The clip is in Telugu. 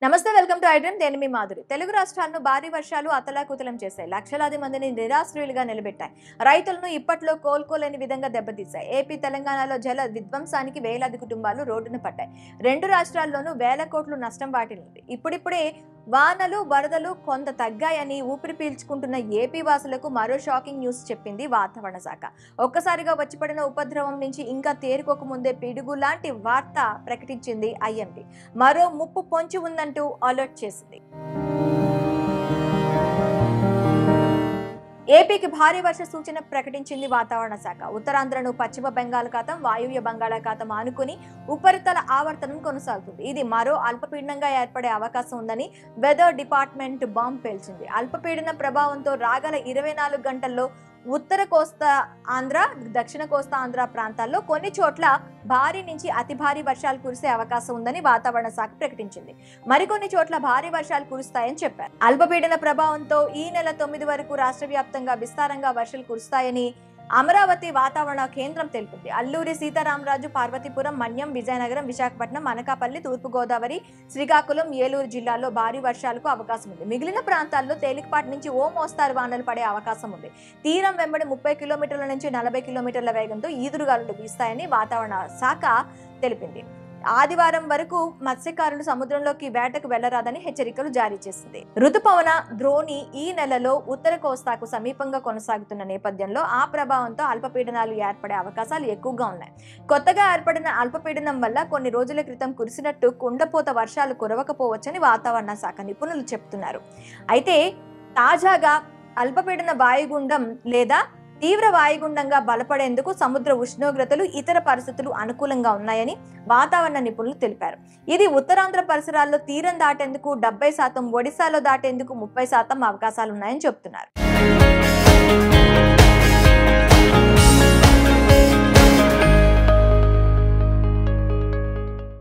నమస్తే, వెల్కమ్ టు ఐడ్రీమ్. నేను మీ మాధురి. తెలుగు రాష్ట్రాలను భారీ వర్షాలు అతలాకుతలం చేశాయి. లక్షలాది మందిని నిరాశ్రయులుగా నిలబెట్టాయి. రైతులను ఇప్పట్లో కోలుకోలేని విధంగా దెబ్బతీశాయి. ఏపీ, తెలంగాణలో జల విధ్వంసానికి వేలాది కుటుంబాలు రోడ్డున పడ్డాయి. రెండు రాష్ట్రాల్లోనూ వేల కోట్లు నష్టం వాటిల్లింది. ఇప్పుడిప్పుడే వానలు, వరదలు కొంత తగ్గాయని ఊపిరి పీల్చుకుంటున్న ఏపీ వాసులకు మరో షాకింగ్ న్యూస్ చెప్పింది వాతావరణ శాఖ. ఒక్కసారిగా వచ్చిపడిన ఉపద్రవం నుంచి ఇంకా తేరుకోక ముందే పిడుగు లాంటి వార్త ప్రకటించింది ఐఎండీ. మరో ముప్పు పొంచి ఉందంటూ అలర్ట్ చేసింది. ఏపీకి భారీ వర్ష సూచన ప్రకటించింది వాతావరణ శాఖ. ఉత్తరాంధ్రను పశ్చిమ బంగాళాఖాతం, వాయువ్య బంగాళాఖాతం ఆనుకుని ఉపరితల ఆవర్తనం కొనసాగుతుంది. ఇది మరో అల్పపీడనంగా ఏర్పడే అవకాశం ఉందని వెదర్ డిపార్ట్మెంట్ బాంబ్ పేల్చింది. అల్పపీడన ప్రభావంతో రాగల 24 గంటల్లో ఉత్తర కోస్తా ఆంధ్ర, దక్షిణ కోస్తా ఆంధ్ర ప్రాంతాల్లో కొన్ని చోట్ల భారీ నుంచి అతి భారీ వర్షాలు కురిసే అవకాశం ఉందని వాతావరణ శాఖ ప్రకటించింది. మరికొన్ని చోట్ల భారీ వర్షాలు కురుస్తాయని చెప్పారు. అల్పపీడన ప్రభావంతో ఈ నెల 9 వరకు రాష్ట్ర వ్యాప్తంగా విస్తారంగా వర్షాలు కురుస్తాయని అమరావతి వాతావరణ కేంద్రం తెలిపింది. అల్లూరి సీతారామరాజు, పార్వతీపురం, మన్యం, విజయనగరం, విశాఖపట్నం, అనకాపల్లి, తూర్పుగోదావరి, శ్రీకాకుళం, ఏలూరు జిల్లాల్లో భారీ వర్షాలకు అవకాశం ఉంది. మిగిలిన ప్రాంతాల్లో తేలికపాటి నుంచి ఓ మోస్తారు వానలు పడే అవకాశం ఉంది. తీరం వెంబడి 30 కిలోమీటర్ల నుంచి 40 కిలోమీటర్ల వేగంతో ఈదురుగాలులు వీస్తాయని వాతావరణ శాఖ తెలిపింది. ఆదివారం వరకు మత్స్యకారులు సముద్రంలోకి వేటకు వెళ్లరాదని హెచ్చరికలు జారీ చేసింది. రుతుపవన ద్రోణి ఈ నెలలో ఉత్తర కోస్తాకు సమీపంగా కొనసాగుతున్న నేపథ్యంలో ఆ ప్రభావంతో అల్పపీడనాలు ఏర్పడే అవకాశాలు ఎక్కువగా ఉన్నాయి. కొత్తగా ఏర్పడిన అల్పపీడనం వల్ల కొన్ని రోజుల క్రితం కురిసినట్టు కుండపోత వర్షాలు కురవకపోవచ్చని వాతావరణ శాఖ నిపుణులు చెబుతున్నారు. అయితే తాజాగా అల్పపీడన వాయుగుండం లేదా తీవ్ర వాయుగుండంగా బలపడేందుకు సముద్ర ఉష్ణోగ్రతలు, ఇతర పరిస్థితులు అనుకూలంగా ఉన్నాయని వాతావరణ నిపుణులు తెలిపారు. ఇది ఉత్తరాంధ్ర పరిసరాల్లో తీరం దాటేందుకు 70%, ఒడిశాలో దాటేందుకు 30% అవకాశాలున్నాయని చెబుతున్నారు.